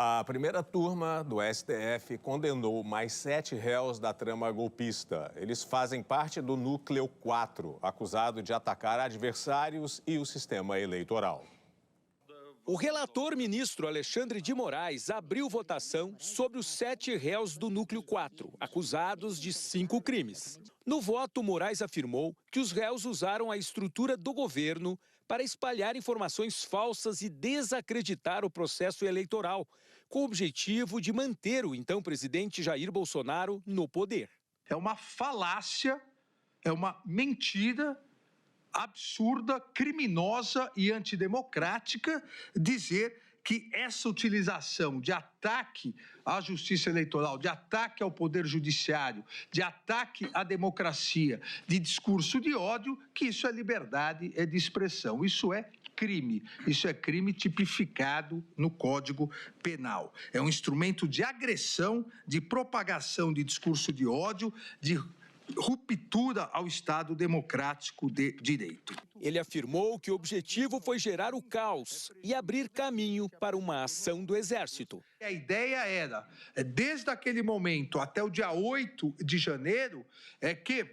A primeira turma do STF condenou mais 7 réus da trama golpista. Eles fazem parte do Núcleo 4, acusado de atacar adversários e o sistema eleitoral. O relator ministro Alexandre de Moraes abriu votação sobre os 7 réus do Núcleo 4, acusados de 5 crimes. No voto, Moraes afirmou que os réus usaram a estrutura do governo para espalhar informações falsas e desacreditar o processo eleitoral, com o objetivo de manter o então presidente Jair Bolsonaro no poder. É uma falácia, é uma mentira absurda, criminosa e antidemocrática dizer que essa utilização de ataque à justiça eleitoral, de ataque ao poder judiciário, de ataque à democracia, de discurso de ódio, que isso é liberdade de expressão. Isso é crime tipificado no Código Penal. É um instrumento de agressão, de propagação de discurso de ódio, de ruptura ao Estado democrático de direito. Ele afirmou que o objetivo foi gerar o caos e abrir caminho para uma ação do Exército. A ideia era, desde aquele momento até o dia 8 de janeiro, que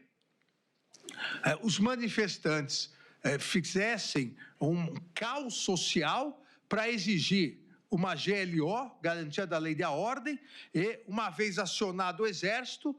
os manifestantes fizessem um caos social para exigir uma GLO, Garantia da Lei e da Ordem, e, uma vez acionado o Exército,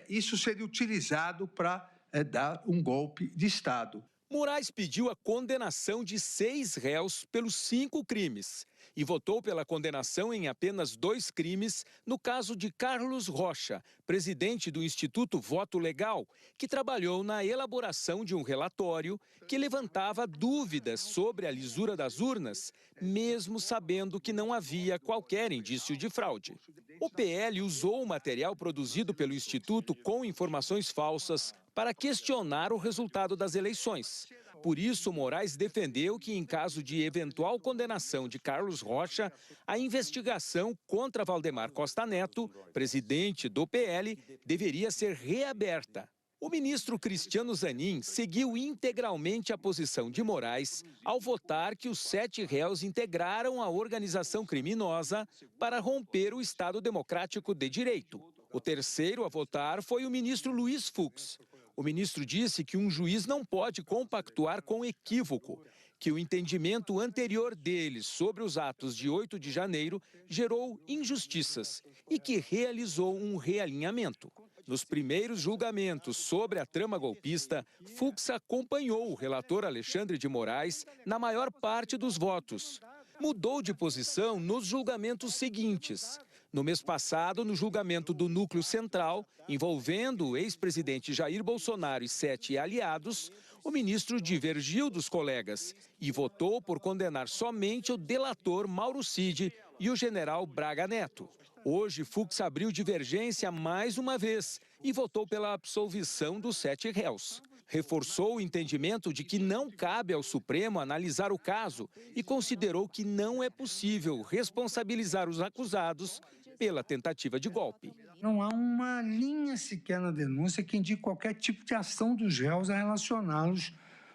isso seria utilizado para dar um golpe de Estado. Moraes pediu a condenação de 6 réus pelos 5 crimes e votou pela condenação em apenas 2 crimes no caso de Carlos Rocha, presidente do Instituto Voto Legal, que trabalhou na elaboração de um relatório que levantava dúvidas sobre a lisura das urnas, mesmo sabendo que não havia qualquer indício de fraude. O PL usou o material produzido pelo Instituto com informações falsas para questionar o resultado das eleições. Por isso, Moraes defendeu que, em caso de eventual condenação de Carlos Rocha, a investigação contra Valdemar Costa Neto, presidente do PL, deveria ser reaberta. O ministro Cristiano Zanin seguiu integralmente a posição de Moraes ao votar que os 7 réus integraram a organização criminosa para romper o Estado democrático de direito. O terceiro a votar foi o ministro Luiz Fux. O ministro disse que um juiz não pode compactuar com equívoco, que o entendimento anterior deles sobre os atos de 8 de janeiro gerou injustiças e que realizou um realinhamento. Nos primeiros julgamentos sobre a trama golpista, Fux acompanhou o relator Alexandre de Moraes na maior parte dos votos. Mudou de posição nos julgamentos seguintes. No mês passado, no julgamento do Núcleo Central, envolvendo o ex-presidente Jair Bolsonaro e 7 aliados, o ministro divergiu dos colegas e votou por condenar somente o delator Mauro Cid e o general Braga Neto. Hoje, Fux abriu divergência mais uma vez e votou pela absolvição dos 7 réus. Reforçou o entendimento de que não cabe ao Supremo analisar o caso e considerou que não é possível responsabilizar os acusados pela tentativa de golpe. Não há uma linha sequer na denúncia que indique qualquer tipo de ação dos réus a relacioná-los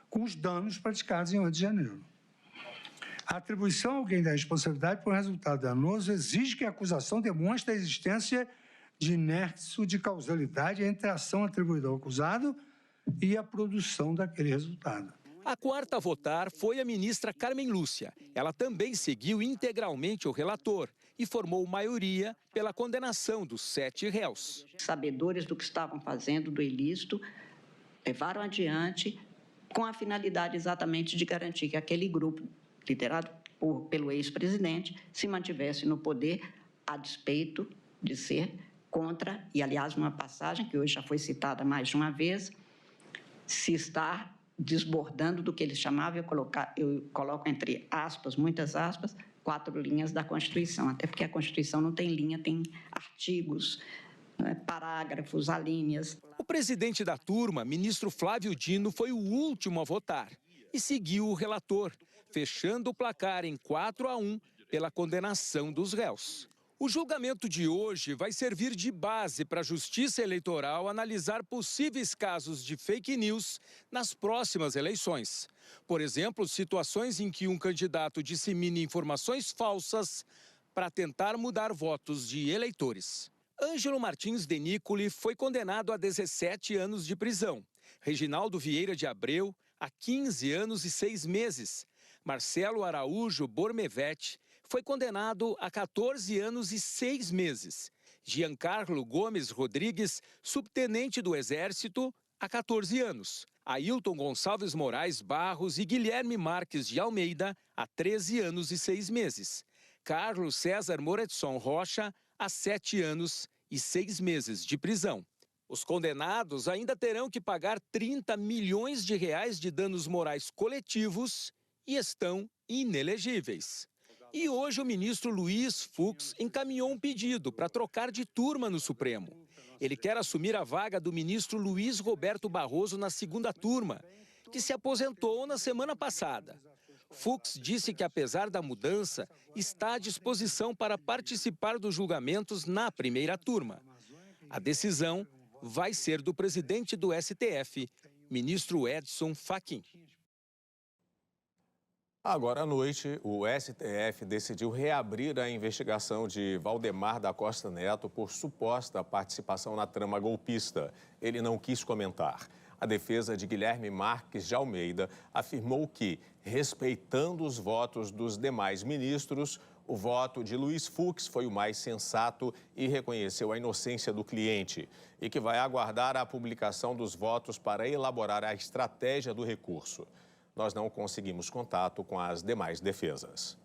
com os danos praticados em 8 de janeiro. A atribuição a alguém da responsabilidade por resultado danoso exige que a acusação demonstre a existência de nexo de causalidade entre a ação atribuída ao acusado e a produção daquele resultado. A quarta a votar foi a ministra Carmen Lúcia. Ela também seguiu integralmente o relator e formou maioria pela condenação dos 7 réus. Sabedores do que estavam fazendo, do ilícito, levaram adiante com a finalidade exatamente de garantir que aquele grupo, liderado pelo ex-presidente, se mantivesse no poder a despeito de ser contra, e aliás, uma passagem que hoje já foi citada mais de uma vez, se estar desbordando do que eles chamavam, eu coloco entre aspas, muitas aspas, 4 linhas da Constituição, até porque a Constituição não tem linha, tem artigos, parágrafos, alíneas. O presidente da turma, ministro Flávio Dino, foi o último a votar e seguiu o relator, fechando o placar em 4-1 pela condenação dos réus. O julgamento de hoje vai servir de base para a Justiça Eleitoral analisar possíveis casos de fake news nas próximas eleições. Por exemplo, situações em que um candidato dissemine informações falsas para tentar mudar votos de eleitores. Ângelo Martins de Nicoli foi condenado a 17 anos de prisão. Reginaldo Vieira de Abreu, a 15 anos e 6 meses. Marcelo Araújo Bormevete foi condenado a 14 anos e 6 meses. Giancarlo Gomes Rodrigues, subtenente do Exército, a 14 anos. Ailton Gonçalves Moraes Barros e Guilherme Marques de Almeida, a 13 anos e 6 meses. Carlos César Moretson Rocha, a 7 anos e 6 meses de prisão. Os condenados ainda terão que pagar 30 milhões de reais de danos morais coletivos e estão inelegíveis. E hoje o ministro Luiz Fux encaminhou um pedido para trocar de turma no Supremo. Ele quer assumir a vaga do ministro Luiz Roberto Barroso na segunda turma, que se aposentou na semana passada. Fux disse que, apesar da mudança, está à disposição para participar dos julgamentos na primeira turma. A decisão vai ser do presidente do STF, ministro Edson Fachin. Agora à noite, o STF decidiu reabrir a investigação de Valdemar da Costa Neto por suposta participação na trama golpista. Ele não quis comentar. A defesa de Guilherme Marques de Almeida afirmou que, respeitando os votos dos demais ministros, o voto de Luiz Fux foi o mais sensato e reconheceu a inocência do cliente e que vai aguardar a publicação dos votos para elaborar a estratégia do recurso. Nós não conseguimos contato com as demais defesas.